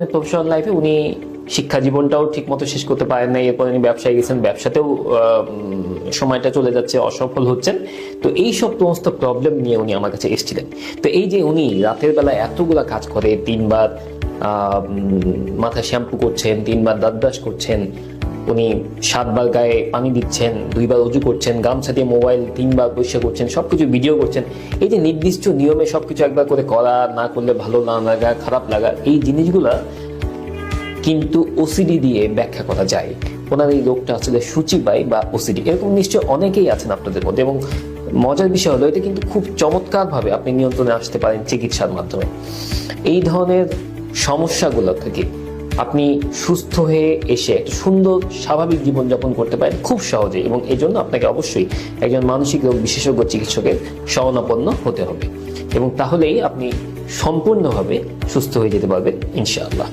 Professional লাইফে উনি শিক্ষা জীবনটাও ঠিক মতো শেষ করতে পারেন নাই, এরপর উনি ব্যবসায় গেছেন, ব্যবসাতেও সময়টা চলে যাচ্ছে, অসফল হচ্ছেন। তো এই সব সমস্ত প্রবলেম নিয়ে উনি আমার কাছে এসেছিলেন। তো এই যে উনি রাতের বেলা এতগুলা কাজ করে, 3 বার মাথায় শ্যাম্পু করছেন, 3 বার দাঁত ব্রাশ করছেন, উনি 7 বার গায়ে পানি দিচ্ছেন, 2 বার উজু করছেন, গামছা দিয়ে মোবাইল 3 বার পরিষ্কার করছেন, সবকিছু ভিডিও করছেন। এই যে নির্দিষ্ট নিয়মে সবকিছু একবার করে করা, না করলে ভালো না লাগা, খারাপ লাগা, এই জিনিসগুলা কিন্তু ওসিডি দিয়ে ব্যাখ্যা করা যায়। ওনার এই রোগটা আসলে সূচিবাই বা ওসিডি, এরকম নিশ্চয় অনেকেই আছেন আপনাদের মধ্যে। এবং মজার বিষয় হলো এটা কিন্তু খুব চমৎকার ভাবে আপনি নিয়ন্ত্রণে আসতে পারেন চিকিৎসার মাধ্যমে। এই ধরনের সমস্যাগুলো থেকে আপনি সুস্থ হয়ে এসে একটা সুন্দর স্বাভাবিক জীবনযাপন করতে পারেন খুব সহজে। এবং এই জন্য আপনাকে অবশ্যই একজন মানসিক রোগ বিশেষজ্ঞ চিকিৎসকের শরণাপন্ন হতে হবে, এবং তাহলেই আপনি সম্পূর্ণভাবে সুস্থ হয়ে যেতে পারবেন ইনশাআল্লাহ।